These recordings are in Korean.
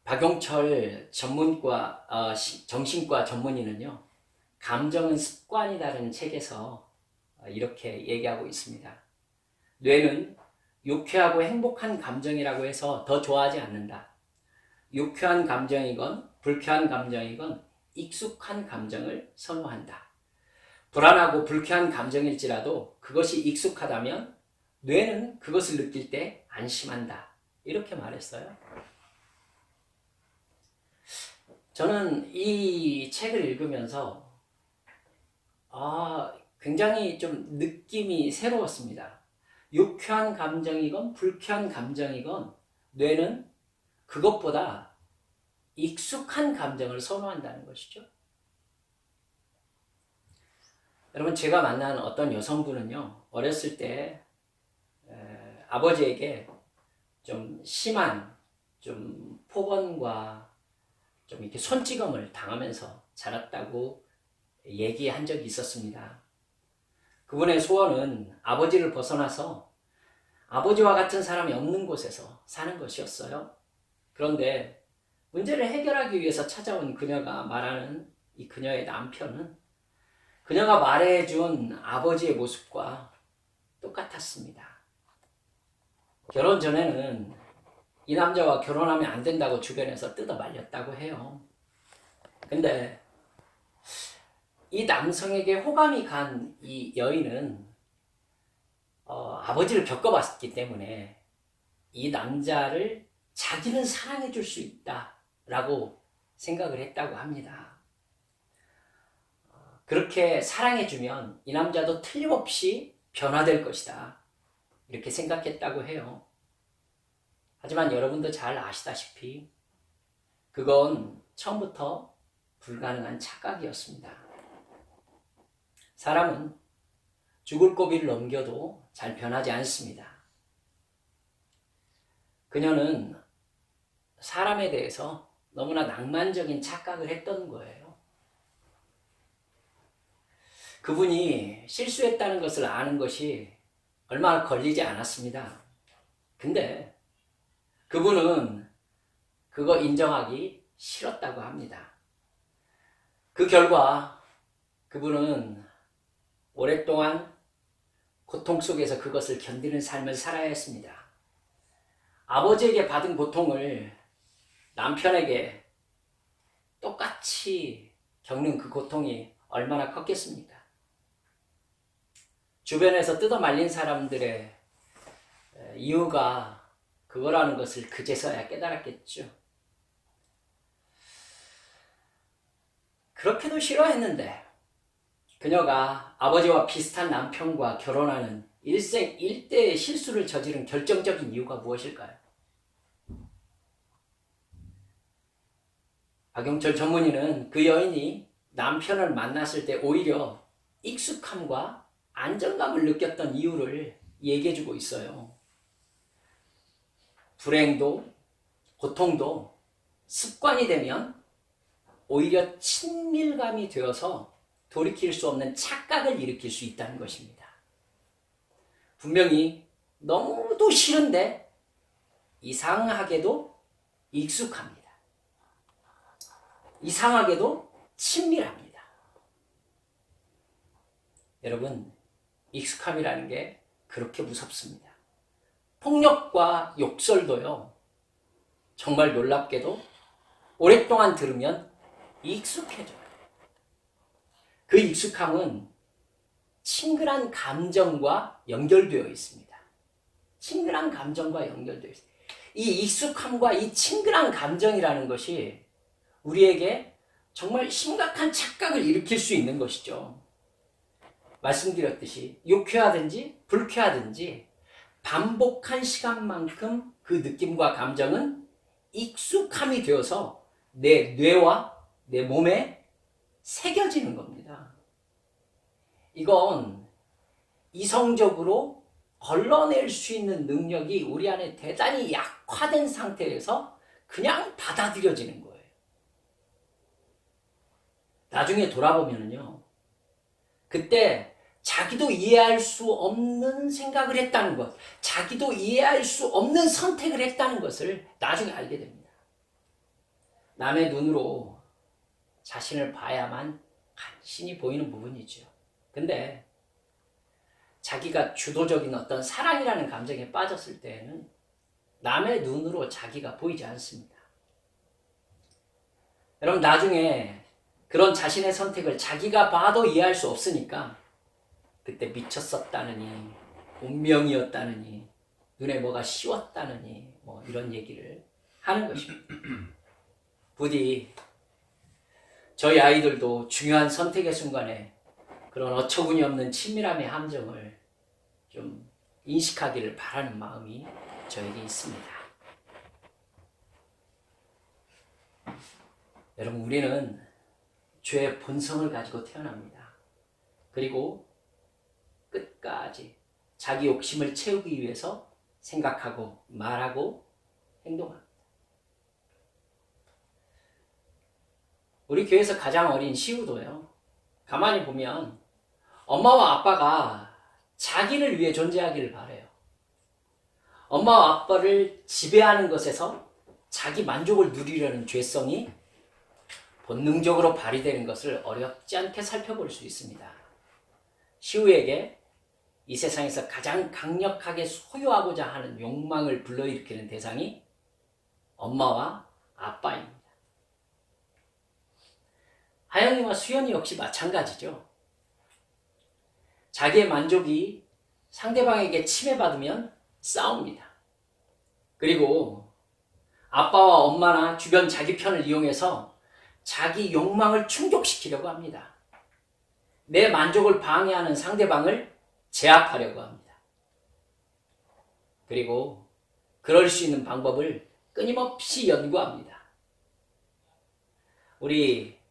박용철 정신과 전문의는요, 감정은 습관이다라는 책에서 이렇게 얘기하고 있습니다. 뇌는 유쾌하고 행복한 감정이라고 해서 더 좋아하지 않는다. 유쾌한 감정이건 불쾌한 감정이건 익숙한 감정을 선호한다. 불안하고 불쾌한 감정일지라도 그것이 익숙하다면 뇌는 그것을 느낄 때 안심한다. 이렇게 말했어요. 저는 이 책을 읽으면서 굉장히 좀 느낌이 새로웠습니다. 유쾌한 감정이건 불쾌한 감정이건 뇌는 그것보다 익숙한 감정을 선호한다는 것이죠. 여러분, 제가 만난 어떤 여성분은요, 어렸을 때 아버지에게 좀 심한 좀 폭언과 좀 이렇게 손찌검을 당하면서 자랐다고 얘기한 적이 있었습니다. 그분의 소원은 아버지를 벗어나서 아버지와 같은 사람이 없는 곳에서 사는 것이었어요. 그런데 문제를 해결하기 위해서 찾아온 그녀가 말하는 이 그녀의 남편은 그녀가 말해준 아버지의 모습과 똑같았습니다. 결혼 전에는 이 남자와 결혼하면 안 된다고 주변에서 뜯어 말렸다고 해요. 근데 이 남성에게 호감이 간 이 여인은 아버지를 겪어봤기 때문에 이 남자를 자기는 사랑해 줄 수 있다라고 생각을 했다고 합니다. 그렇게 사랑해 주면 이 남자도 틀림없이 변화될 것이다. 이렇게 생각했다고 해요. 하지만 여러분도 잘 아시다시피 그건 처음부터 불가능한 착각이었습니다. 사람은 죽을 고비를 넘겨도 잘 변하지 않습니다. 그녀는 사람에 대해서 너무나 낭만적인 착각을 했던 거예요. 그분이 실수했다는 것을 아는 것이 얼마 걸리지 않았습니다. 근데 그분은 그거 인정하기 싫었다고 합니다. 그 결과 그분은 오랫동안 고통 속에서 그것을 견디는 삶을 살아야 했습니다. 아버지에게 받은 고통을 남편에게 똑같이 겪는 그 고통이 얼마나 컸겠습니까? 주변에서 뜯어 말린 사람들의 이유가 그거라는 것을 그제서야 깨달았겠죠. 그렇게도 싫어했는데 그녀가 아버지와 비슷한 남편과 결혼하는 일생 일대의 실수를 저지른 결정적인 이유가 무엇일까요? 박용철 전문의는 그 여인이 남편을 만났을 때 오히려 익숙함과 안정감을 느꼈던 이유를 얘기해주고 있어요. 불행도 고통도 습관이 되면 오히려 친밀감이 되어서 돌이킬 수 없는 착각을 일으킬 수 있다는 것입니다. 분명히 너무도 싫은데 이상하게도 익숙합니다. 이상하게도 친밀합니다. 여러분, 익숙함이라는 게 그렇게 무섭습니다. 폭력과 욕설도요, 정말 놀랍게도 오랫동안 들으면 익숙해져요. 그 익숙함은 친근한 감정과 연결되어 있습니다. 친근한 감정과 연결되어 있습니다. 이 익숙함과 이 친근한 감정이라는 것이 우리에게 정말 심각한 착각을 일으킬 수 있는 것이죠. 말씀드렸듯이 유쾌하든지 불쾌하든지 반복한 시간만큼 그 느낌과 감정은 익숙함이 되어서 내 뇌와 내 몸에 새겨지는 겁니다. 이건 이성적으로 걸러낼 수 있는 능력이 우리 안에 대단히 약화된 상태에서 그냥 받아들여지는 거예요. 나중에 돌아보면요, 그때 자기도 이해할 수 없는 생각을 했다는 것, 자기도 이해할 수 없는 선택을 했다는 것을 나중에 알게 됩니다. 남의 눈으로 자신을 봐야만 간신히 보이는 부분이죠. 근데 자기가 주도적인 어떤 사랑이라는 감정에 빠졌을 때에는 남의 눈으로 자기가 보이지 않습니다. 여러분, 나중에 그런 자신의 선택을 자기가 봐도 이해할 수 없으니까 그때 미쳤었다느니, 운명이었다느니, 눈에 뭐가 씌웠다느니, 뭐 이런 얘기를 하는 것입니다. 부디 저희 아이들도 중요한 선택의 순간에 그런 어처구니 없는 친밀함의 함정을 좀 인식하기를 바라는 마음이 저에게 있습니다. 여러분, 우리는 죄의 본성을 가지고 태어납니다. 그리고 끝까지 자기 욕심을 채우기 위해서 생각하고 말하고 행동합니다. 우리 교회에서 가장 어린 시우도요, 가만히 보면 엄마와 아빠가 자기를 위해 존재하기를 바라요. 엄마와 아빠를 지배하는 것에서 자기 만족을 누리려는 죄성이 본능적으로 발휘되는 것을 어렵지 않게 살펴볼 수 있습니다. 시우에게 이 세상에서 가장 강력하게 소유하고자 하는 욕망을 불러일으키는 대상이 엄마와 아빠입니다. 하영이와 수연이 역시 마찬가지죠. 자기의 만족이 상대방에게 침해받으면 싸웁니다. 그리고 아빠와 엄마나 주변 자기 편을 이용해서 자기 욕망을 충족시키려고 합니다. 내 만족을 방해하는 상대방을 제압하려고 합니다. 그리고 그럴 수 있는 방법을 끊임없이 연구합니다. 우리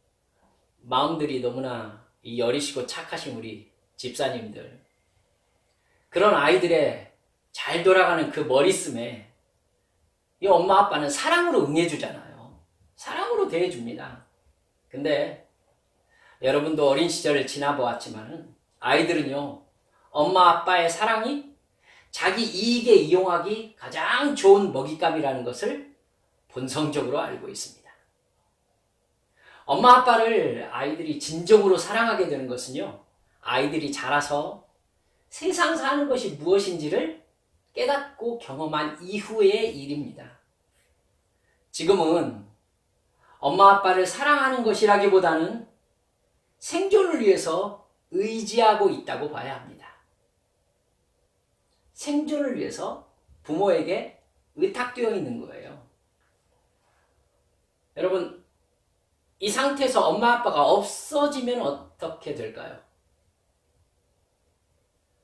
마음들이 너무나 여리시고 착하신 우리 집사님들, 그런 아이들의 잘 돌아가는 그 머리씀에 이 엄마 아빠는 사랑으로 응해주잖아요. 사랑으로 대해줍니다. 근데 여러분도 어린 시절을 지나보았지만은 아이들은요, 엄마 아빠의 사랑이 자기 이익에 이용하기 가장 좋은 먹잇감이라는 것을 본성적으로 알고 있습니다. 엄마 아빠를 아이들이 진정으로 사랑하게 되는 것은요, 아이들이 자라서 세상 사는 것이 무엇인지를 깨닫고 경험한 이후의 일입니다. 지금은 엄마 아빠를 사랑하는 것이라기보다는 생존을 위해서 의지하고 있다고 봐야 합니다. 생존을 위해서 부모에게 의탁되어 있는 거예요. 여러분, 이 상태에서 엄마 아빠가 없어지면 어떻게 될까요?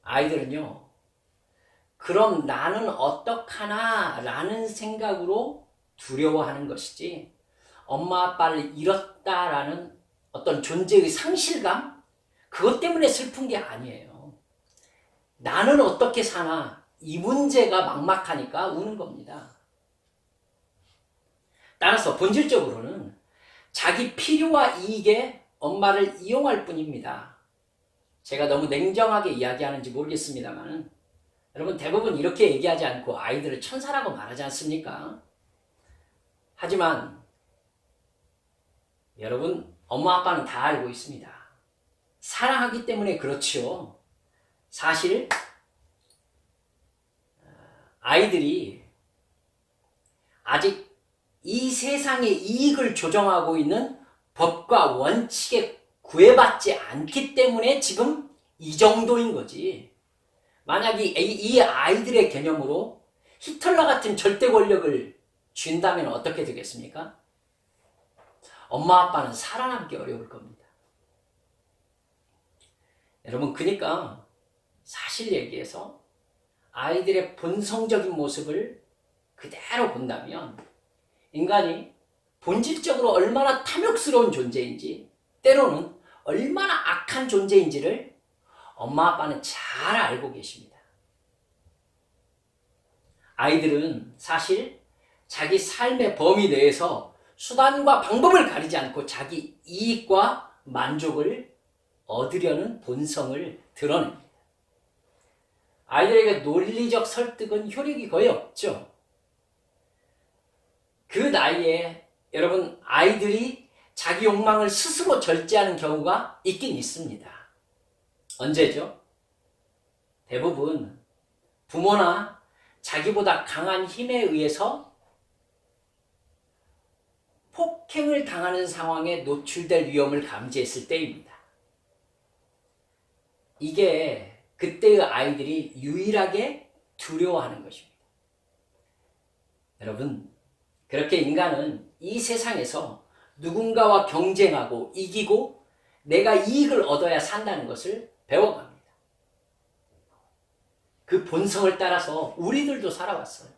아이들은요, 그럼 나는 어떡하나 라는 생각으로 두려워하는 것이지, 엄마 아빠를 잃었다라는 어떤 존재의 상실감? 그것 때문에 슬픈 게 아니에요. 나는 어떻게 사나, 이 문제가 막막하니까 우는 겁니다. 따라서 본질적으로는 자기 필요와 이익에 엄마를 이용할 뿐입니다. 제가 너무 냉정하게 이야기하는지 모르겠습니다만, 여러분, 대부분 이렇게 얘기하지 않고 아이들을 천사라고 말하지 않습니까? 하지만 여러분, 엄마 아빠는 다 알고 있습니다. 사랑하기 때문에 그렇지요. 사실 아이들이 아직 이 세상의 이익을 조정하고 있는 법과 원칙에 구애받지 않기 때문에 지금 이 정도인 거지. 만약 이 아이들의 개념으로 히틀러 같은 절대 권력을 쥔다면 어떻게 되겠습니까? 엄마 아빠는 살아남기 어려울 겁니다. 여러분, 그러니까 사실 얘기해서 아이들의 본성적인 모습을 그대로 본다면 인간이 본질적으로 얼마나 탐욕스러운 존재인지, 때로는 얼마나 악한 존재인지를 엄마 아빠는 잘 알고 계십니다. 아이들은 사실 자기 삶의 범위 내에서 수단과 방법을 가리지 않고 자기 이익과 만족을 얻으려는 본성을 드러냅니다. 아이들에게 논리적 설득은 효력이 거의 없죠. 그 나이에 여러분, 아이들이 자기 욕망을 스스로 절제하는 경우가 있긴 있습니다. 언제죠? 대부분 부모나 자기보다 강한 힘에 의해서 폭행을 당하는 상황에 노출될 위험을 감지했을 때입니다. 이게 그때의 아이들이 유일하게 두려워하는 것입니다. 여러분, 그렇게 인간은 이 세상에서 누군가와 경쟁하고 이기고 내가 이익을 얻어야 산다는 것을 배워갑니다. 그 본성을 따라서 우리들도 살아왔어요.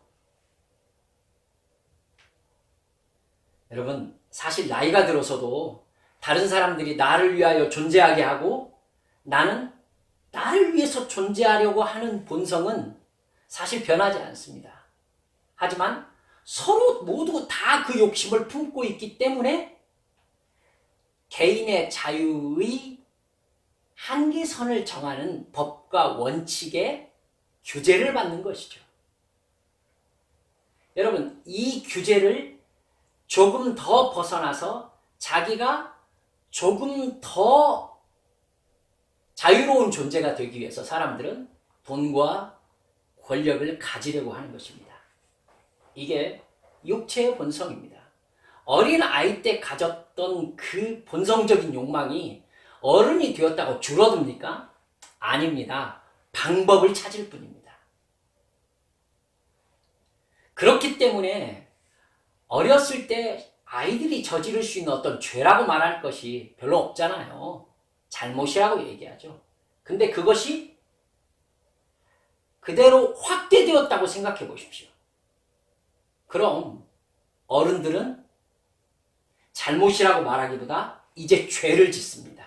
여러분, 사실 나이가 들어서도 다른 사람들이 나를 위하여 존재하게 하고 나는 나를 위해서 존재하려고 하는 본성은 사실 변하지 않습니다. 하지만 서로 모두 다 그 욕심을 품고 있기 때문에 개인의 자유의 한계선을 정하는 법과 원칙의 규제를 받는 것이죠. 여러분, 이 규제를 조금 더 벗어나서 자기가 조금 더 자유로운 존재가 되기 위해서 사람들은 돈과 권력을 가지려고 하는 것입니다. 이게 육체의 본성입니다. 어린 아이 때 가졌던 그 본성적인 욕망이 어른이 되었다고 줄어듭니까? 아닙니다. 방법을 찾을 뿐입니다. 그렇기 때문에 어렸을 때 아이들이 저지를 수 있는 어떤 죄라고 말할 것이 별로 없잖아요. 잘못이라고 얘기하죠. 근데 그것이 그대로 확대되었다고 생각해 보십시오. 그럼 어른들은 잘못이라고 말하기보다 이제 죄를 짓습니다.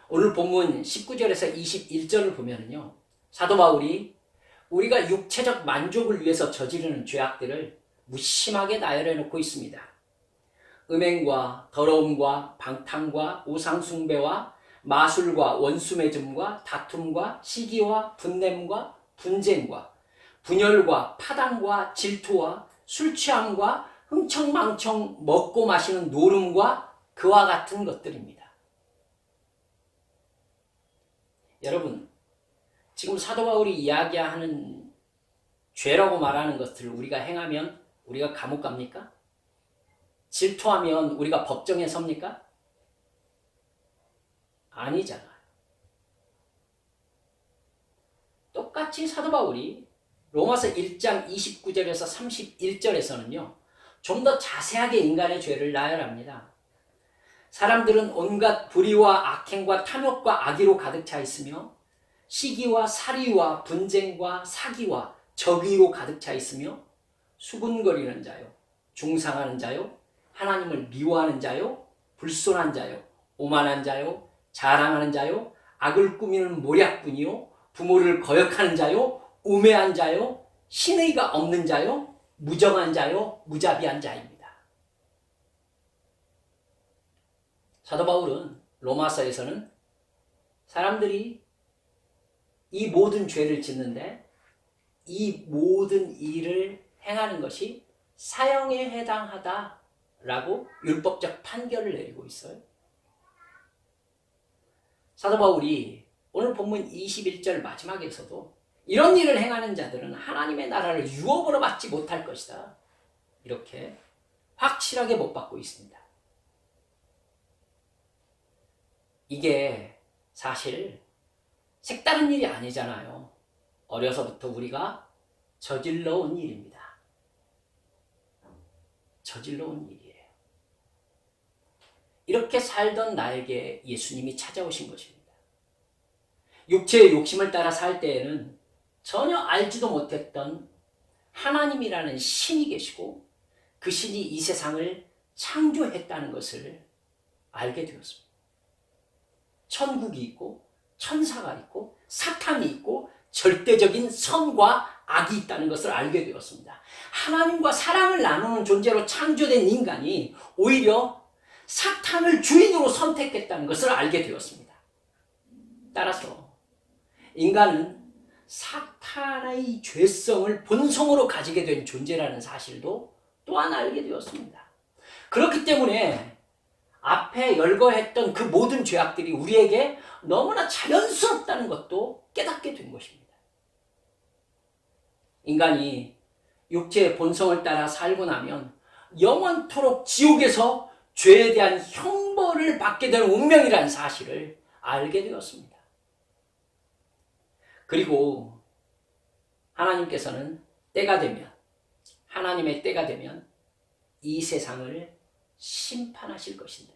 오늘 본문 19절에서 21절을 보면요, 사도 바울이 우리가 육체적 만족을 위해서 저지르는 죄악들을 무심하게 나열해 놓고 있습니다. 음행과 더러움과 방탕과 우상숭배와 마술과 원수매즘과 다툼과 시기와 분냄과 분쟁과 분열과 파당과 질투와 술취함과 흥청망청 먹고 마시는 노름과 그와 같은 것들입니다. 여러분, 지금 사도 바울이 이야기하는 죄라고 말하는 것들을 우리가 행하면 우리가 감옥 갑니까? 질투하면 우리가 법정에 섭니까? 아니잖아요. 똑같이 사도 바울이 로마서 1장 29절에서 31절에서는요, 좀 더 자세하게 인간의 죄를 나열합니다. 사람들은 온갖 불의와 악행과 탐욕과 악의로 가득 차 있으며 시기와 살이와 분쟁과 사기와 적의로 가득 차 있으며 수군거리는 자요, 중상하는 자요, 하나님을 미워하는 자요, 불손한 자요, 오만한 자요, 자랑하는 자요, 악을 꾸미는 모략꾼이요, 부모를 거역하는 자요, 우매한 자요, 신의가 없는 자요, 무정한 자요, 무자비한 자입니다. 사도 바울은 로마서에서는 사람들이 이 모든 죄를 짓는데 이 모든 일을 행하는 것이 사형에 해당하다라고 율법적 판결을 내리고 있어요. 사도 바울이 오늘 본문 21절 마지막에서도 이런 일을 행하는 자들은 하나님의 나라를 유업으로 받지 못할 것이다, 이렇게 확실하게 못 받고 있습니다. 이게 사실 색다른 일이 아니잖아요. 어려서부터 우리가 저질러 온 일입니다. 저질러 온 일이에요. 이렇게 살던 나에게 예수님이 찾아오신 것입니다. 육체의 욕심을 따라 살 때에는 전혀 알지도 못했던 하나님이라는 신이 계시고 그 신이 이 세상을 창조했다는 것을 알게 되었습니다. 천국이 있고 천사가 있고 사탄이 있고 절대적인 선과 악이 있다는 것을 알게 되었습니다. 하나님과 사랑을 나누는 존재로 창조된 인간이 오히려 사탄을 주인으로 선택했다는 것을 알게 되었습니다. 따라서 인간은 사탄의 죄성을 본성으로 가지게 된 존재라는 사실도 또한 알게 되었습니다. 그렇기 때문에 앞에 열거했던 그 모든 죄악들이 우리에게 너무나 자연스럽다는 것도 깨닫게 된 것입니다. 인간이 육체의 본성을 따라 살고 나면 영원토록 지옥에서 죄에 대한 형벌을 받게 되는 운명이라는 사실을 알게 되었습니다. 그리고 하나님께서는 하나님의 때가 되면 이 세상을 심판하실 것인데,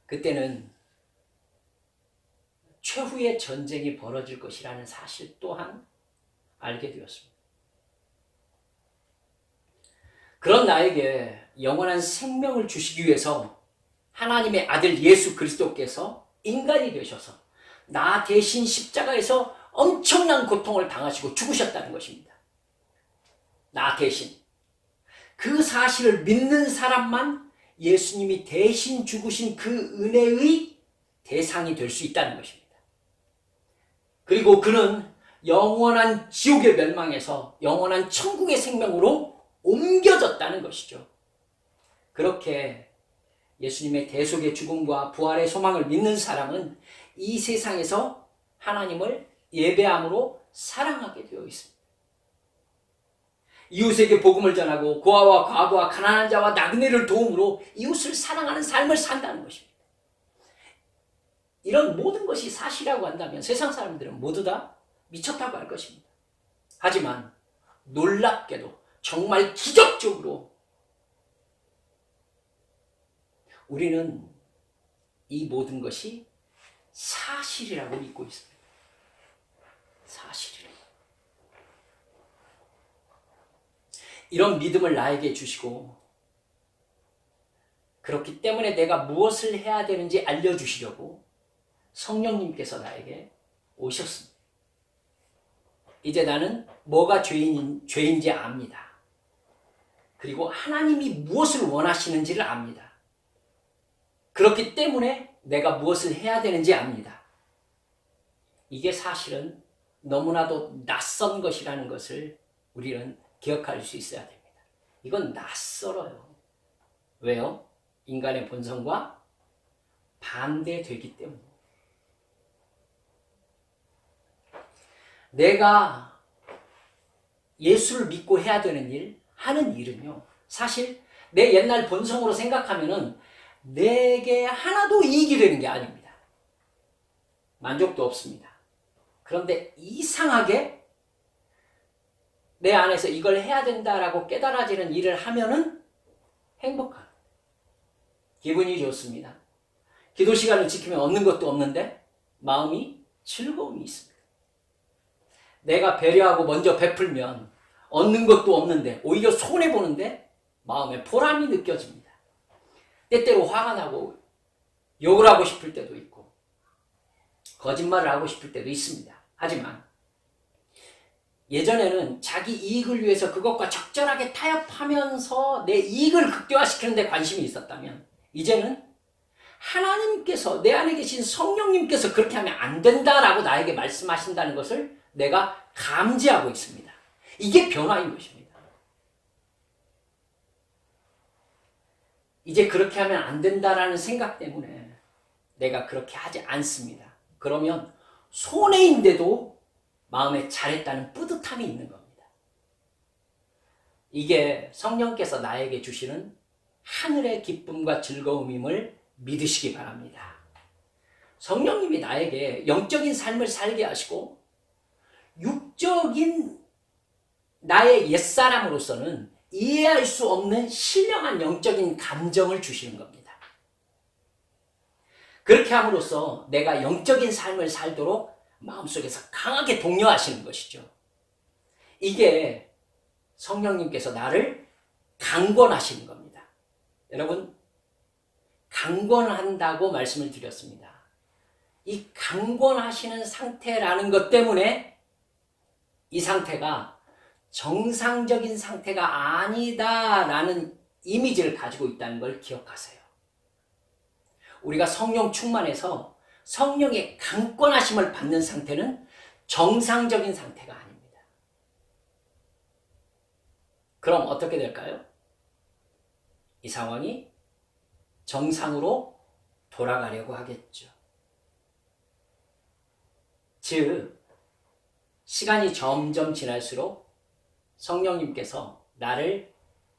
그때는 최후의 전쟁이 벌어질 것이라는 사실 또한 알게 되었습니다. 그런 나에게 영원한 생명을 주시기 위해서 하나님의 아들 예수 그리스도께서 인간이 되셔서 나 대신 십자가에서 엄청난 고통을 당하시고 죽으셨다는 것입니다. 나 대신. 그 사실을 믿는 사람만 예수님이 대신 죽으신 그 은혜의 대상이 될 수 있다는 것입니다. 그리고 그는 영원한 지옥의 멸망에서 영원한 천국의 생명으로 옮겨졌다는 것이죠. 그렇게 예수님의 대속의 죽음과 부활의 소망을 믿는 사람은 이 세상에서 하나님을 예배함으로 사랑하게 되어 있습니다. 이웃에게 복음을 전하고 고아와 과부와 가난한 자와 나그네를 도움으로 이웃을 사랑하는 삶을 산다는 것입니다. 이런 모든 것이 사실이라고 한다면 세상 사람들은 모두 다 미쳤다고 할 것입니다. 하지만 놀랍게도 정말 기적적으로 우리는 이 모든 것이 사실이라고 믿고 있습니다. 사실이라고. 이런 믿음을 나에게 주시고 그렇기 때문에 내가 무엇을 해야 되는지 알려주시려고 성령님께서 나에게 오셨습니다. 이제 나는 뭐가 죄인지 압니다. 그리고 하나님이 무엇을 원하시는지를 압니다. 그렇기 때문에 내가 무엇을 해야 되는지 압니다. 이게 사실은 너무나도 낯선 것이라는 것을 우리는 기억할 수 있어야 됩니다. 이건 낯설어요. 왜요? 인간의 본성과 반대되기 때문에. 내가 예수를 믿고 해야 되는 일, 하는 일은요, 사실 내 옛날 본성으로 생각하면은 내게 하나도 이익이 되는 게 아닙니다. 만족도 없습니다. 그런데 이상하게 내 안에서 이걸 해야 된다라고 깨달아지는 일을 하면은 행복합니다. 기분이 좋습니다. 기도 시간을 지키면 얻는 것도 없는데 마음이 즐거움이 있습니다. 내가 배려하고 먼저 베풀면 얻는 것도 없는데 오히려 손해보는데 마음에 보람이 느껴집니다. 때때로 화가 나고 욕을 하고 싶을 때도 있고 거짓말을 하고 싶을 때도 있습니다. 하지만 예전에는 자기 이익을 위해서 그것과 적절하게 타협하면서 내 이익을 극대화시키는 데 관심이 있었다면 이제는 하나님께서 내 안에 계신 성령님께서 그렇게 하면 안 된다라고 나에게 말씀하신다는 것을 내가 감지하고 있습니다. 이게 변화인 것입니다. 이제 그렇게 하면 안 된다라는 생각 때문에 내가 그렇게 하지 않습니다. 그러면 손해인데도 마음에 잘했다는 뿌듯함이 있는 겁니다. 이게 성령께서 나에게 주시는 하늘의 기쁨과 즐거움임을 믿으시기 바랍니다. 성령님이 나에게 영적인 삶을 살게 하시고 육적인 나의 옛사람으로서는 이해할 수 없는 신령한 영적인 감정을 주시는 겁니다. 그렇게 함으로써 내가 영적인 삶을 살도록 마음속에서 강하게 독려하시는 것이죠. 이게 성령님께서 나를 강권하시는 겁니다. 여러분, 강권한다고 말씀을 드렸습니다. 이 강권하시는 상태라는 것 때문에 이 상태가 정상적인 상태가 아니다라는 이미지를 가지고 있다는 걸 기억하세요. 우리가 성령 충만해서 성령의 강권하심을 받는 상태는 정상적인 상태가 아닙니다. 그럼 어떻게 될까요? 이 상황이 정상으로 돌아가려고 하겠죠. 즉, 시간이 점점 지날수록 성령님께서 나를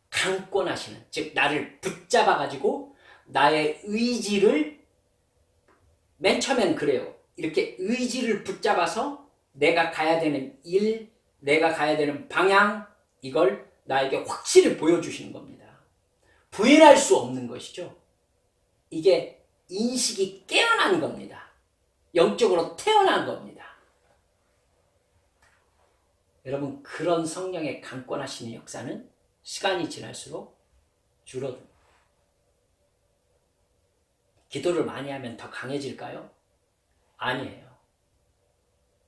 강권하시는, 즉 나를 붙잡아가지고 나의 의지를, 맨 처음엔 그래요. 이렇게 의지를 붙잡아서 내가 가야 되는 일, 내가 가야 되는 방향, 이걸 나에게 확실히 보여주시는 겁니다. 부인할 수 없는 것이죠. 이게 인식이 깨어난 겁니다. 영적으로 태어난 겁니다. 여러분, 그런 성령의 강권하시는 역사는 시간이 지날수록 줄어듭니다. 기도를 많이 하면 더 강해질까요? 아니에요.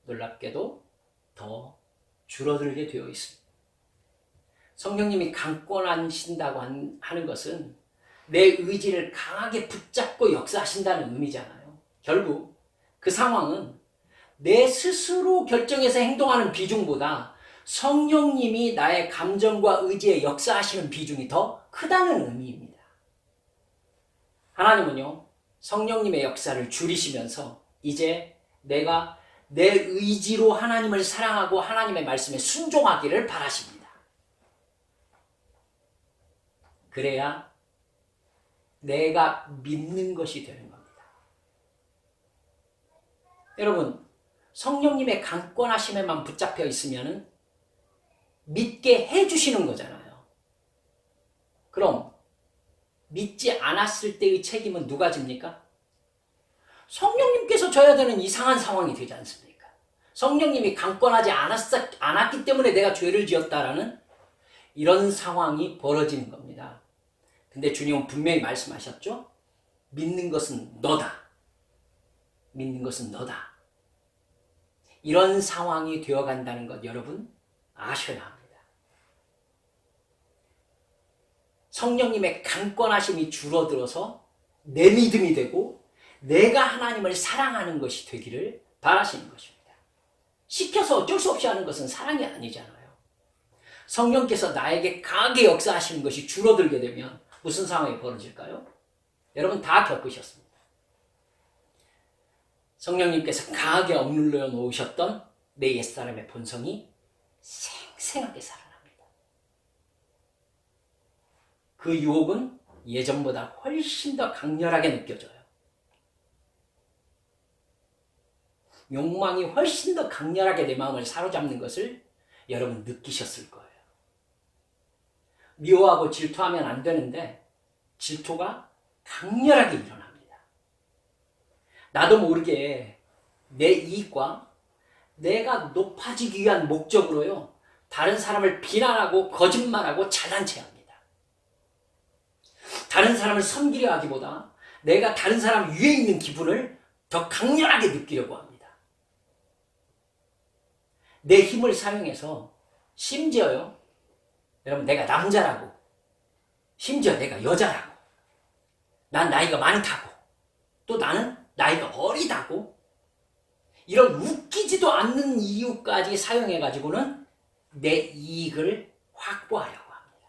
놀랍게도 더 줄어들게 되어 있습니다. 성령님이 강권하신다고 하는 것은 내 의지를 강하게 붙잡고 역사하신다는 의미잖아요. 결국 그 상황은 내 스스로 결정해서 행동하는 비중보다 성령님이 나의 감정과 의지에 역사하시는 비중이 더 크다는 의미입니다. 하나님은요, 성령님의 역사를 줄이시면서 이제 내가 내 의지로 하나님을 사랑하고 하나님의 말씀에 순종하기를 바라십니다. 그래야 내가 믿는 것이 되는 겁니다. 여러분, 성령님의 강권하심에만 붙잡혀 있으면 믿게 해주시는 거잖아요. 그럼 믿지 않았을 때의 책임은 누가 집니까? 성령님께서 져야 되는 이상한 상황이 되지 않습니까? 성령님이 강권하지 않았기 때문에 내가 죄를 지었다라는 이런 상황이 벌어지는 겁니다. 근데 주님은 분명히 말씀하셨죠? 믿는 것은 너다. 믿는 것은 너다. 이런 상황이 되어간다는 것 여러분 아셔야 합니다. 성령님의 강권하심이 줄어들어서 내 믿음이 되고 내가 하나님을 사랑하는 것이 되기를 바라시는 것입니다. 시켜서 어쩔 수 없이 하는 것은 사랑이 아니잖아요. 성령께서 나에게 강하게 역사하시는 것이 줄어들게 되면 무슨 상황이 벌어질까요? 여러분 다 겪으셨습니다. 성령님께서 강하게 억눌러 놓으셨던 내 옛사람의 본성이 생생하게 살아납니다. 그 유혹은 예전보다 훨씬 더 강렬하게 느껴져요. 욕망이 훨씬 더 강렬하게 내 마음을 사로잡는 것을 여러분 느끼셨을 거예요. 미워하고 질투하면 안 되는데 질투가 강렬하게 일어납니다. 나도 모르게 내 이익과 내가 높아지기 위한 목적으로요, 다른 사람을 비난하고 거짓말하고 잘난 체합니다. 다른 사람을 섬기려 하기보다 내가 다른 사람 위에 있는 기분을 더 강렬하게 느끼려고 합니다. 내 힘을 사용해서 심지어요, 여러분 내가 남자라고, 심지어 내가 여자라고, 난 나이가 많다고, 또 나는 나이가 어리다고, 이런 웃기지도 않는 이유까지 사용해가지고는 내 이익을 확보하려고 합니다.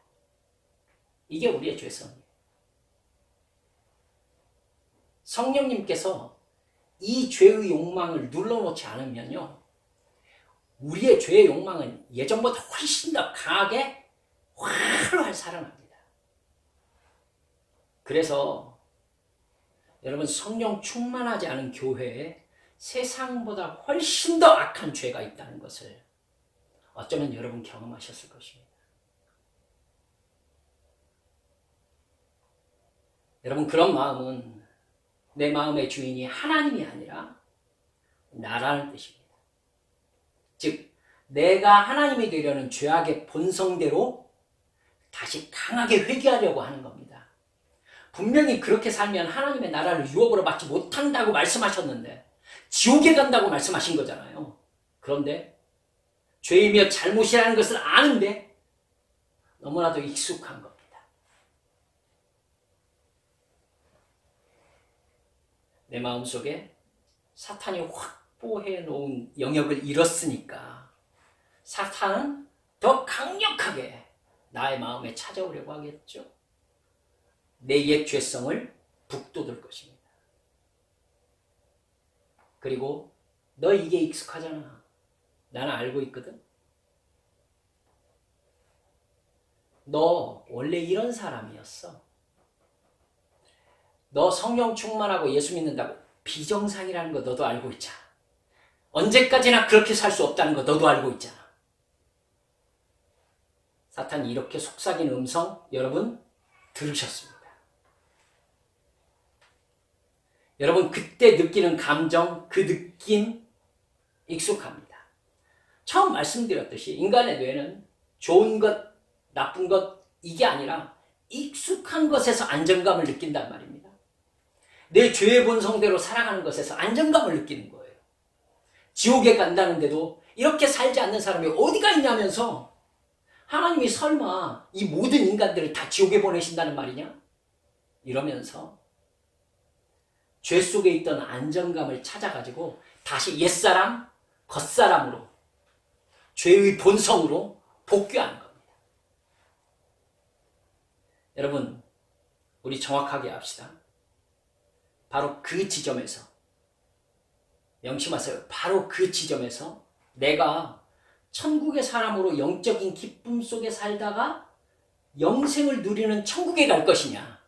이게 우리의 죄성이에요. 성령님께서 이 죄의 욕망을 눌러놓지 않으면요, 우리의 죄의 욕망은 예전보다 훨씬 더 강하게 활활 살아납니다. 그래서 여러분 성령 충만하지 않은 교회에 세상보다 훨씬 더 악한 죄가 있다는 것을 어쩌면 여러분 경험하셨을 것입니다. 여러분 그런 마음은 내 마음의 주인이 하나님이 아니라 나라는 뜻입니다. 즉 내가 하나님이 되려는 죄악의 본성대로 다시 강하게 회개하려고 하는 겁니다. 분명히 그렇게 살면 하나님의 나라를 유업으로 받지 못한다고 말씀하셨는데 지옥에 간다고 말씀하신 거잖아요. 그런데 죄이며 잘못이라는 것을 아는데 너무나도 익숙한 겁니다. 내 마음속에 사탄이 확보해 놓은 영역을 잃었으니까 사탄은 더 강력하게 나의 마음에 찾아오려고 하겠죠. 내 옛 죄성을 북돋을 것입니다. 그리고 너 이게 익숙하잖아. 나는 알고 있거든. 너 원래 이런 사람이었어. 너 성령 충만하고 예수 믿는다고 비정상이라는 거 너도 알고 있잖아. 언제까지나 그렇게 살 수 없다는 거 너도 알고 있잖아. 사탄이 이렇게 속삭이는 음성 여러분 들으셨습니다. 여러분 그때 느끼는 감정, 그 느낌 익숙합니다. 처음 말씀드렸듯이 인간의 뇌는 좋은 것, 나쁜 것 이게 아니라 익숙한 것에서 안정감을 느낀단 말입니다. 내 죄의 본성대로 살아가는 것에서 안정감을 느끼는 거예요. 지옥에 간다는데도 이렇게 살지 않는 사람이 어디가 있냐면서 하나님이 설마 이 모든 인간들을 다 지옥에 보내신다는 말이냐? 이러면서 죄 속에 있던 안정감을 찾아가지고 다시 옛사람, 겉사람으로 죄의 본성으로 복귀하는 겁니다. 여러분 우리 정확하게 합시다. 바로 그 지점에서 명심하세요. 바로 그 지점에서 내가 천국의 사람으로 영적인 기쁨 속에 살다가 영생을 누리는 천국에 갈 것이냐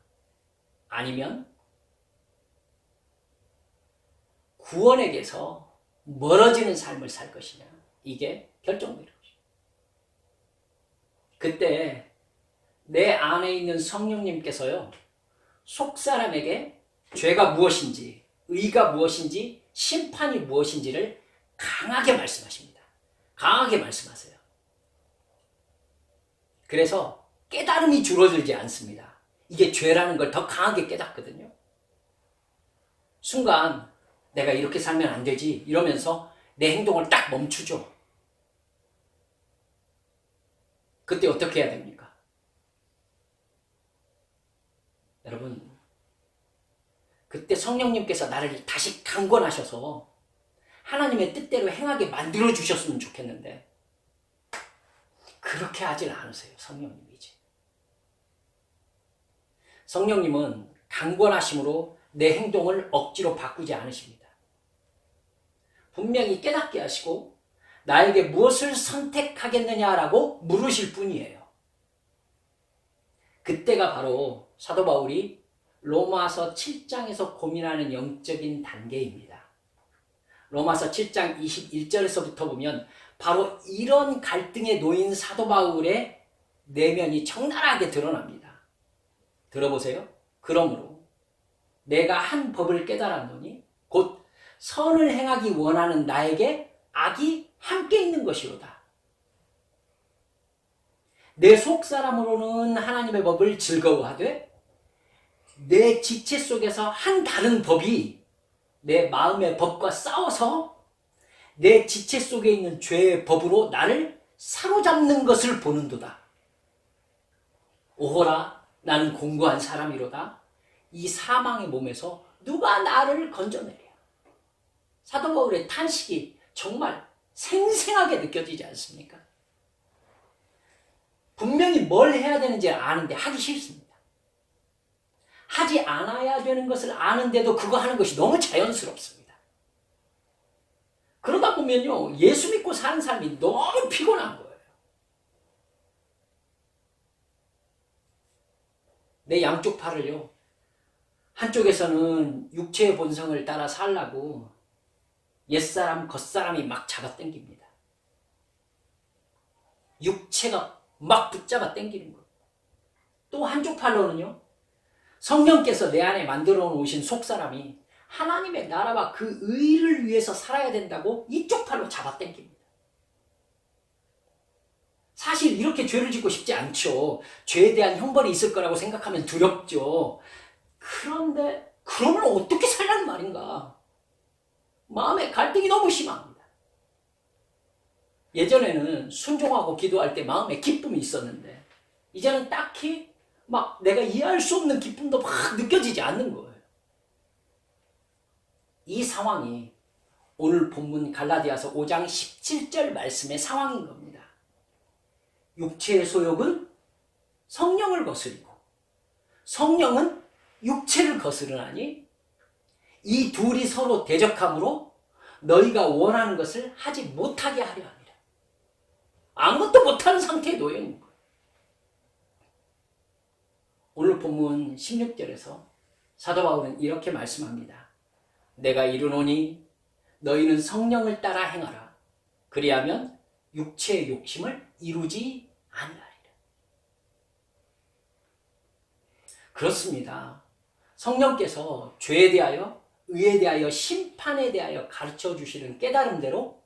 아니면 구원에게서 멀어지는 삶을 살 것이냐 이게 결정되는 것이죠. 그때 내 안에 있는 성령님께서요 속사람에게 죄가 무엇인지 의가 무엇인지 심판이 무엇인지를 강하게 말씀하십니다. 강하게 말씀하세요. 그래서 깨달음이 줄어들지 않습니다. 이게 죄라는 걸 더 강하게 깨닫거든요. 순간 내가 이렇게 살면 안 되지 이러면서 내 행동을 딱 멈추죠. 그때 어떻게 해야 됩니까? 여러분 그때 성령님께서 나를 다시 강권하셔서 하나님의 뜻대로 행하게 만들어 주셨으면 좋겠는데 그렇게 하질 않으세요. 성령님이지. 성령님은 강권하심으로 내 행동을 억지로 바꾸지 않으십니다. 분명히 깨닫게 하시고 나에게 무엇을 선택하겠느냐라고 물으실 뿐이에요. 그때가 바로 사도 바울이 로마서 7장에서 고민하는 영적인 단계입니다. 로마서 7장 21절에서부터 보면 바로 이런 갈등에 놓인 사도 바울의 내면이 적나라하게 드러납니다. 들어보세요. 그러므로 내가 한 법을 깨달았노니 곧 선을 행하기 원하는 나에게 악이 함께 있는 것이로다. 내 속사람으로는 하나님의 법을 즐거워하되 내 지체 속에서 한 다른 법이 내 마음의 법과 싸워서 내 지체 속에 있는 죄의 법으로 나를 사로잡는 것을 보는도다. 오호라 나는 공고한 사람이로다. 이 사망의 몸에서 누가 나를 건져내랴. 사도 바울의 탄식이 정말 생생하게 느껴지지 않습니까? 분명히 뭘 해야 되는지 아는데 하기 싫습니다. 하지 않아야 되는 것을 아는데도 그거 하는 것이 너무 자연스럽습니다. 그러다 보면요, 예수 믿고 사는 삶이 너무 피곤한 거예요. 내 양쪽 팔을요, 한쪽에서는 육체의 본성을 따라 살라고 옛사람, 겉사람이 막 잡아당깁니다. 육체가 막 붙잡아 당기는 거예요. 또 한쪽 팔로는요, 성령께서 내 안에 만들어 놓으신 속사람이 하나님의 나라와 그 의를 위해서 살아야 된다고 이쪽 팔로 잡아당깁니다. 사실 이렇게 죄를 짓고 싶지 않죠. 죄에 대한 형벌이 있을 거라고 생각하면 두렵죠. 그런데 그러면 어떻게 살라는 말인가? 마음의 갈등이 너무 심합니다. 예전에는 순종하고 기도할 때 마음에 기쁨이 있었는데 이제는 딱히 막 내가 이해할 수 없는 기쁨도 막 느껴지지 않는 거예요. 이 상황이 오늘 본문 갈라디아서 5장 17절 말씀의 상황인 겁니다. 육체의 소욕은 성령을 거스리고 성령은 육체를 거스르나니 이 둘이 서로 대적함으로 너희가 원하는 것을 하지 못하게 하려 합니다. 아무것도 못하는 상태에 놓여 있는 거예요. 오늘 본문 16절에서 사도 바울은 이렇게 말씀합니다. 내가 이르노니 너희는 성령을 따라 행하라. 그리하면 육체의 욕심을 이루지 아니하리라. 그렇습니다. 성령께서 죄에 대하여, 의에 대하여, 심판에 대하여 가르쳐 주시는 깨달음대로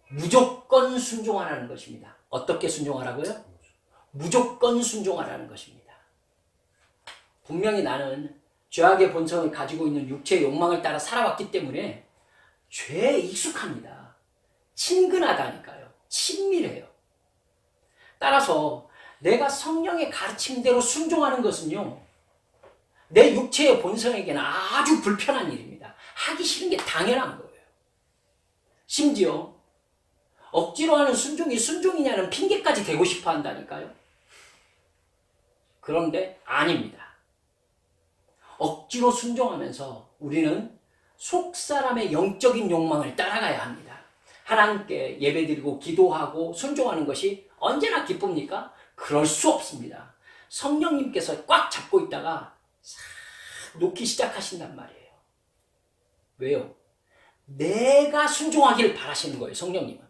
무조건 순종하라는 것입니다. 어떻게 순종하라고요? 무조건 순종하라는 것입니다. 분명히 나는 죄악의 본성을 가지고 있는 육체의 욕망을 따라 살아왔기 때문에 죄에 익숙합니다. 친근하다니까요. 친밀해요. 따라서 내가 성령의 가르침대로 순종하는 것은요, 내 육체의 본성에게는 아주 불편한 일입니다. 하기 싫은 게 당연한 거예요. 심지어 억지로 하는 순종이 순종이냐는 핑계까지 대고 싶어 한다니까요. 그런데 아닙니다. 억지로 순종하면서 우리는 속사람의 영적인 욕망을 따라가야 합니다. 하나님께 예배드리고 기도하고 순종하는 것이 언제나 기쁩니까? 그럴 수 없습니다. 성령님께서 꽉 잡고 있다가 싹 놓기 시작하신단 말이에요. 왜요? 내가 순종하기를 바라시는 거예요, 성령님은.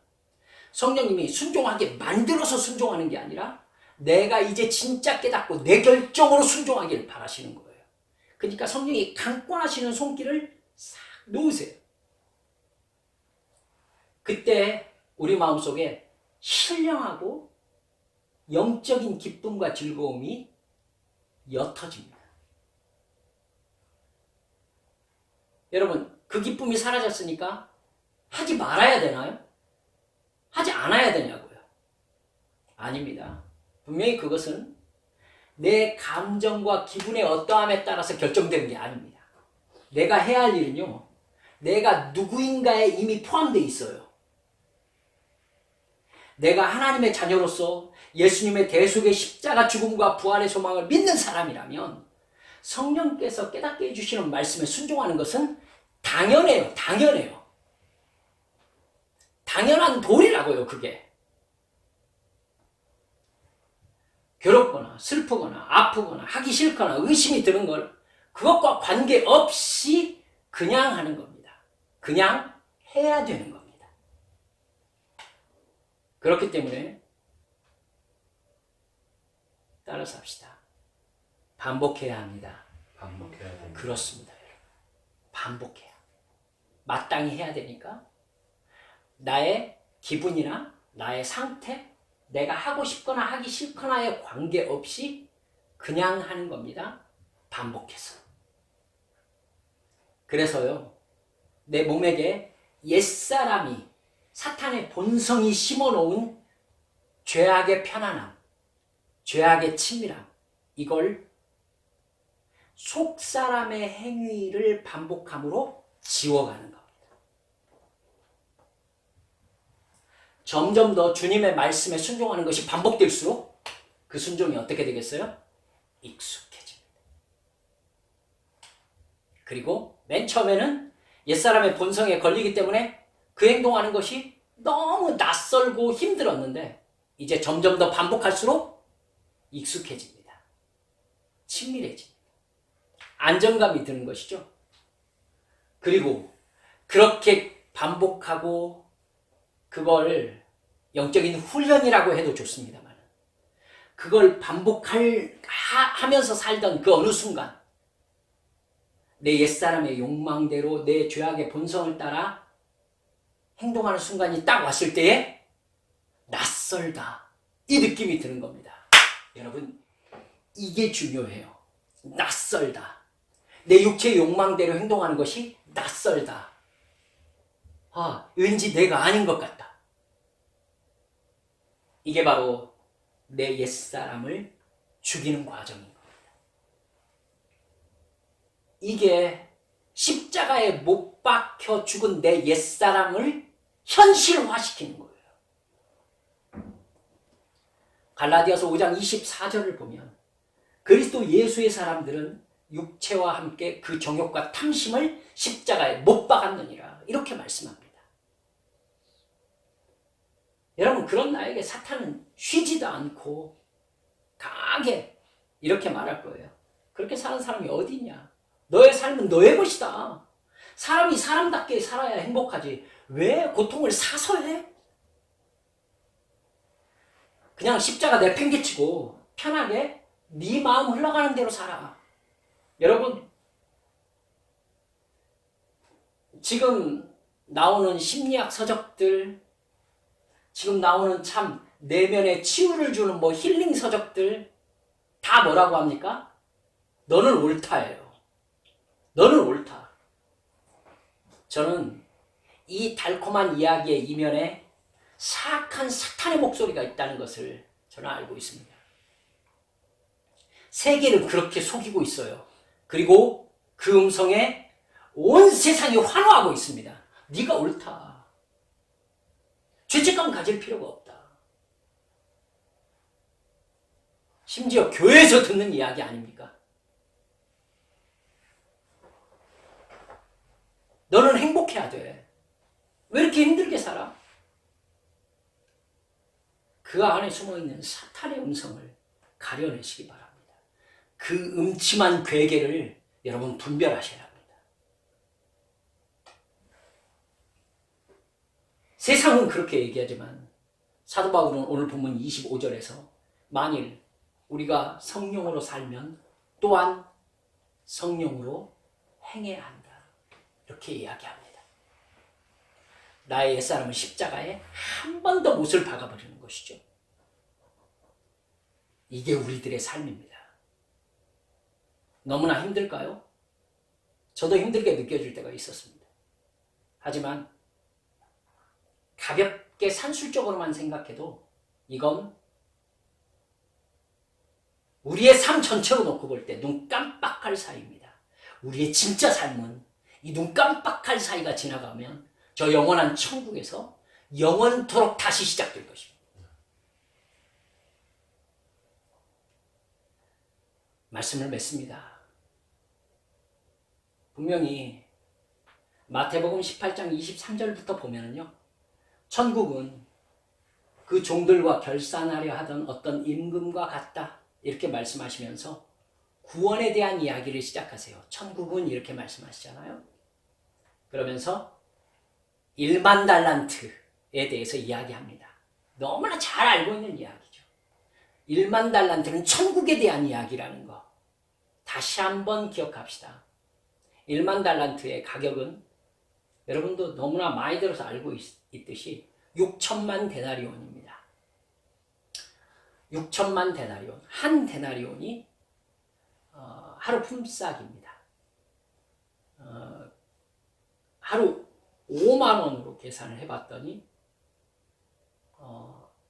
성령님이 순종하게 만들어서 순종하는 게 아니라 내가 이제 진짜 깨닫고 내 결정으로 순종하기를 바라시는 거예요. 그러니까 성령이 강권하시는 손길을 싹 놓으세요. 그때 우리 마음속에 신령하고 영적인 기쁨과 즐거움이 옅어집니다. 여러분, 그 기쁨이 사라졌으니까 하지 말아야 되나요? 하지 않아야 되냐고요? 아닙니다. 분명히 그것은 내 감정과 기분의 어떠함에 따라서 결정되는 게 아닙니다. 내가 해야 할 일은요, 내가 누구인가에 이미 포함되어 있어요. 내가 하나님의 자녀로서 예수님의 대속의 십자가 죽음과 부활의 소망을 믿는 사람이라면 성령께서 깨닫게 해주시는 말씀에 순종하는 것은 당연해요. 당연해요. 당연한 도리라고요, 그게. 괴롭거나 슬프거나 아프거나 하기 싫거나 의심이 드는 걸 그것과 관계없이 그냥 하는 겁니다. 그냥 해야 되는 겁니다. 그렇기 때문에 따라서 합시다. 반복해야 합니다. 반복해야 됩니다. 그렇습니다, 여러분. 반복해야. 마땅히 해야 되니까 나의 기분이나 나의 상태, 내가 하고 싶거나 하기 싫거나에 관계없이 그냥 하는 겁니다. 반복해서. 그래서요, 내 몸에게 옛사람이, 사탄의 본성이 심어놓은 죄악의 편안함, 죄악의 친밀함, 이걸 속사람의 행위를 반복함으로 지워가는 겁니다. 점점 더 주님의 말씀에 순종하는 것이 반복될수록 그 순종이 어떻게 되겠어요? 익숙해집니다. 그리고 맨 처음에는 옛사람의 본성에 걸리기 때문에 그 행동하는 것이 너무 낯설고 힘들었는데 이제 점점 더 반복할수록 익숙해집니다. 친밀해집니다. 안정감이 드는 것이죠. 그리고 그렇게 반복하고 그걸 영적인 훈련이라고 해도 좋습니다만 그걸 하면서 살던 그 어느 순간 내 옛사람의 욕망대로 내 죄악의 본성을 따라 행동하는 순간이 딱 왔을 때에 낯설다, 이 느낌이 드는 겁니다. 여러분, 이게 중요해요. 낯설다. 내 육체의 욕망대로 행동하는 것이 낯설다. 왠지 내가 아닌 것 같다. 이게 바로 내 옛사람을 죽이는 과정인 겁니다. 이게 십자가에 못 박혀 죽은 내 옛사람을 현실화시키는 거예요. 갈라디아서 5장 24절을 보면 그리스도 예수의 사람들은 육체와 함께 그 정욕과 탐심을 십자가에 못 박았느니라 이렇게 말씀합니다. 여러분 그런 나에게 사탄은 쉬지도 않고 강하게 이렇게 말할 거예요. 그렇게 사는 사람이 어디 있냐? 너의 삶은 너의 것이다. 사람이 사람답게 살아야 행복하지. 왜 고통을 사서 해? 그냥 십자가 내팽개치고 편하게 네 마음 흘러가는 대로 살아. 여러분 지금 나오는 심리학 서적들, 지금 나오는 참 내면에 치유를 주는 뭐 힐링 서적들 다 뭐라고 합니까? 너는 옳다예요. 너는 옳다. 저는 이 달콤한 이야기의 이면에 사악한 사탄의 목소리가 있다는 것을 저는 알고 있습니다. 세계를 그렇게 속이고 있어요. 그리고 그 음성에 온 세상이 환호하고 있습니다. 네가 옳다. 죄책감 가질 필요가 없다. 심지어 교회에서 듣는 이야기 아닙니까? 너는 행복해야 돼. 왜 이렇게 힘들게 살아? 그 안에 숨어있는 사탄의 음성을 가려내시기 바랍니다. 그 음침한 괴계를 여러분 분별하셔야 합니다. 세상은 그렇게 얘기하지만 사도 바울은 오늘 본문 25절에서 만일 우리가 성령으로 살면 또한 성령으로 행해야 한다. 이렇게 이야기합니다. 나의 옛사람은 십자가에 한 번 더 못을 박아버리는 것이죠. 이게 우리들의 삶입니다. 너무나 힘들까요? 저도 힘들게 느껴질 때가 있었습니다. 하지만 가볍게 산술적으로만 생각해도 이건 우리의 삶 전체로 놓고 볼 때 눈 깜빡할 사이입니다. 우리의 진짜 삶은 이 눈 깜빡할 사이가 지나가면 저 영원한 천국에서 영원토록 다시 시작될 것입니다. 말씀을 맺습니다. 분명히 마태복음 18장 23절부터 보면은요, 천국은 그 종들과 결산하려 하던 어떤 임금과 같다 이렇게 말씀하시면서 구원에 대한 이야기를 시작하세요. 천국은 이렇게 말씀하시잖아요. 그러면서 1만 달란트에 대해서 이야기합니다. 너무나 잘 알고 있는 이야기죠. 1만 달란트는 천국에 대한 이야기라는 거 다시 한번 기억합시다. 1만 달란트의 가격은 여러분도 너무나 많이 들어서 알고 있듯이 6천만 데나리온입니다. 6천만 데나리온. 한 데나리온이 하루 품삯입니다. 하루 5만 원으로 계산을 해봤더니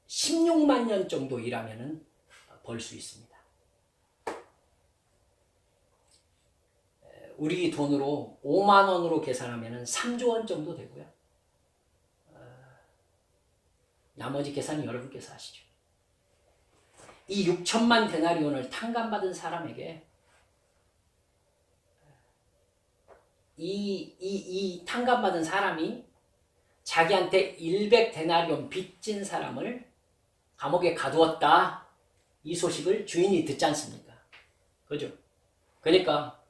16만 년 정도 일하면 벌 수 있습니다. 우리 돈으로 5만 원으로 계산하면 3조 원 정도 되고요. 나머지 계산은 여러분께서 하시죠. 이 6천만 데나리온을 탕감받은 사람에게 이 탕감받은 사람이 자기한테 100 데나리온 빚진 사람을 감옥에 가두었다. 이 소식을 주인이 듣지 않습니까? 그죠? 그러니까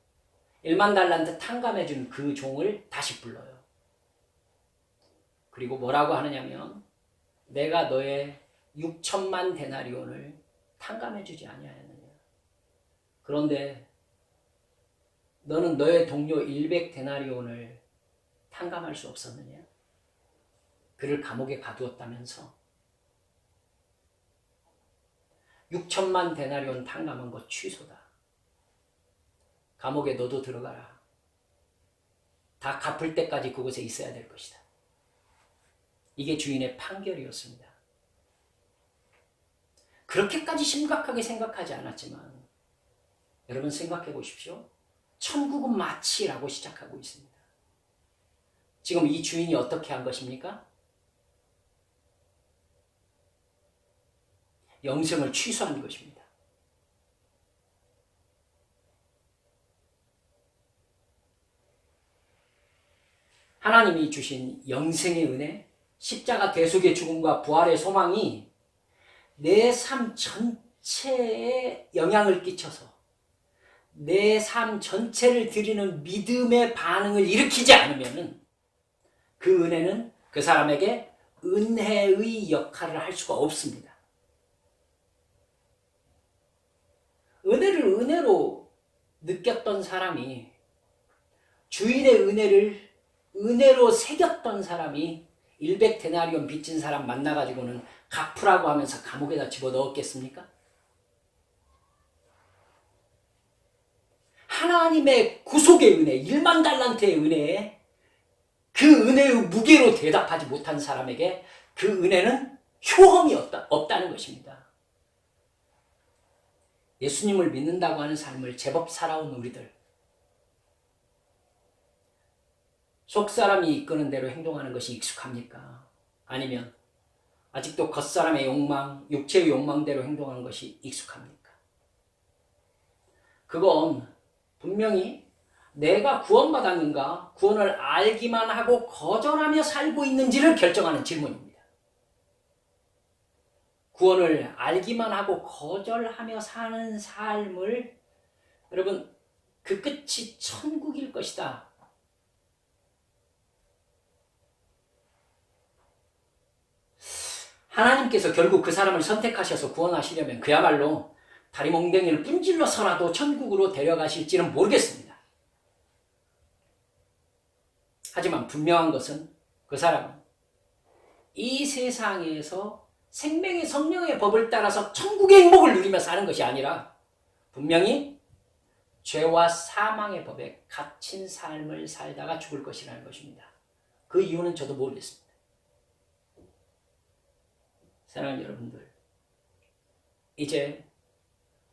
1만 달란트 탕감해준 그 종을 다시 불러요. 그리고 뭐라고 하느냐면 내가 너의 6천만 데나리온을 탕감해주지 아니하였느냐. 그런데 너는 너의 동료 100 데나리온을 탕감할 수 없었느냐? 그를 감옥에 가두었다면서 6천만 데나리온 탕감한 것 취소다. 감옥에 너도 들어가라. 다 갚을 때까지 그곳에 있어야 될 것이다. 이게 주인의 판결이었습니다. 그렇게까지 심각하게 생각하지 않았지만 여러분 생각해 보십시오. 천국은 마치라고 시작하고 있습니다. 지금 이 주인이 어떻게 한 것입니까? 영생을 취소한 것입니다. 하나님이 주신 영생의 은혜, 십자가 대속의 죽음과 부활의 소망이 내 삶 전체에 영향을 끼쳐서 내 삶 전체를 드리는 믿음의 반응을 일으키지 않으면 그 은혜는 그 사람에게 은혜의 역할을 할 수가 없습니다. 은혜를 은혜로 느꼈던 사람이, 주인의 은혜를 은혜로 새겼던 사람이 100데나리온 빚진 사람 만나가지고는 갚으라고 하면서 감옥에다 집어넣었겠습니까? 하나님의 구속의 은혜, 1만 달란트의 은혜에 그 은혜의 무게로 대답하지 못한 사람에게 그 은혜는 효험이 없다는 것입니다. 예수님을 믿는다고 하는 삶을 제법 살아온 우리들, 속사람이 이끄는 대로 행동하는 것이 익숙합니까? 아니면 아직도 겉사람의 욕망, 육체의 욕망대로 행동하는 것이 익숙합니까? 그건 분명히 내가 구원받았는가, 구원을 알기만 하고 거절하며 살고 있는지를 결정하는 질문입니다. 구원을 알기만 하고 거절하며 사는 삶을, 여러분, 그 끝이 천국일 것이다. 하나님께서 결국 그 사람을 선택하셔서 구원하시려면 그야말로 다리몽댕이를 분질러서라도 천국으로 데려가실지는 모르겠습니다. 하지만 분명한 것은 그 사람은 이 세상에서 생명의 성령의 법을 따라서 천국의 행복을 누리며 사는 것이 아니라 분명히 죄와 사망의 법에 갇힌 삶을 살다가 죽을 것이라는 것입니다. 그 이유는 저도 모르겠습니다. 사랑하는 여러분들, 이제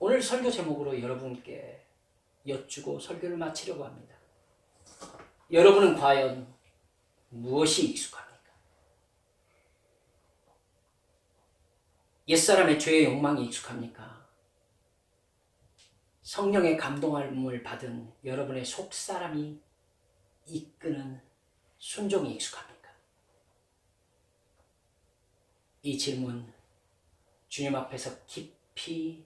오늘 설교 제목으로 여러분께 여쭈고 설교를 마치려고 합니다. 여러분은 과연 무엇이 익숙합니까? 옛사람의 죄의 욕망이 익숙합니까? 성령의 감동함을 받은 여러분의 속사람이 이끄는 순종이 익숙합니까? 이 질문, 주님 앞에서 깊이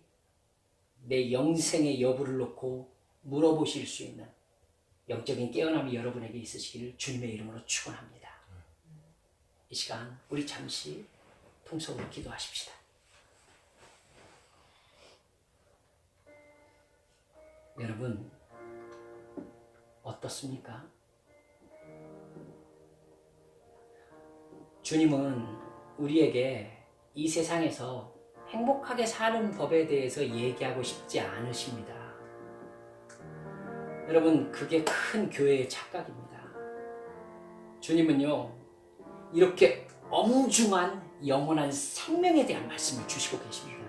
내 영생의 여부를 놓고 물어보실 수 있는 영적인 깨어남이 여러분에게 있으시기를 주님의 이름으로 축원합니다. 이 시간 우리 잠시 통성으로 기도하십시다. 여러분, 어떻습니까? 주님은 우리에게 이 세상에서 행복하게 사는 법에 대해서 얘기하고 싶지 않으십니다. 여러분, 그게 큰 교회의 착각입니다. 주님은요, 이렇게 엄중한 영원한 생명에 대한 말씀을 주시고 계십니다.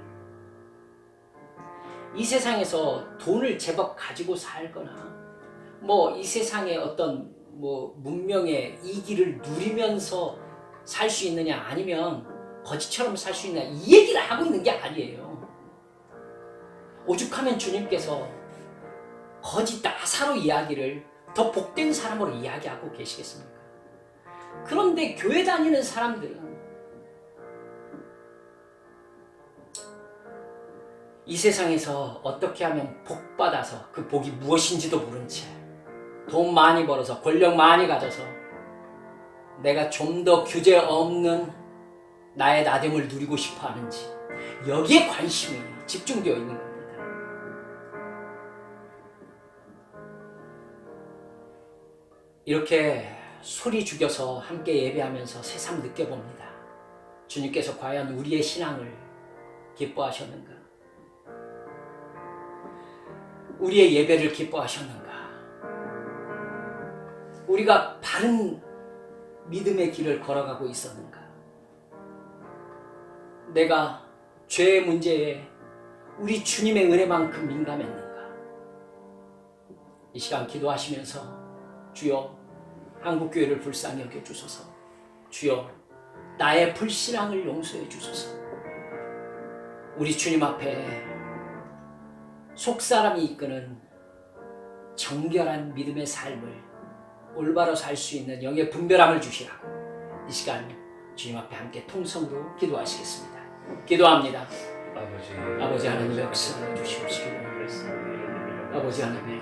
이 세상에서 돈을 제법 가지고 살거나 이 세상의 어떤 문명의 이기를 누리면서 살 수 있느냐, 아니면 거지처럼 살 수 있느냐, 이 얘기를 하고 있는 게 아니에요. 오죽하면 주님께서 거지 나사로 이야기를 더 복된 사람으로 이야기하고 계시겠습니까? 그런데 교회 다니는 사람들은 이 세상에서 어떻게 하면 복받아서 그 복이 무엇인지도 모른 채 돈 많이 벌어서 권력 많이 가져서 내가 좀 더 규제 없는 나의 나됨을 누리고 싶어 하는지, 여기에 관심이 집중되어 있는 겁니다. 이렇게 소리 죽여서 함께 예배하면서 새삼 느껴봅니다. 주님께서 과연 우리의 신앙을 기뻐하셨는가? 우리의 예배를 기뻐하셨는가? 우리가 바른 믿음의 길을 걸어가고 있었는가? 내가 죄의 문제에 우리 주님의 은혜만큼 민감했는가? 이 시간 기도하시면서 주여, 한국교회를 불쌍히 여겨주소서. 주여, 나의 불신앙을 용서해 주소서. 우리 주님 앞에 속사람이 이끄는 정결한 믿음의 삶을 올바로 살 수 있는 영의 분별함을 주시라고 이 시간 주님 앞에 함께 통성으로 기도하시겠습니다. 기도합니다. 아버지 하나님의 역사를 주시옵시고 아버지 하나님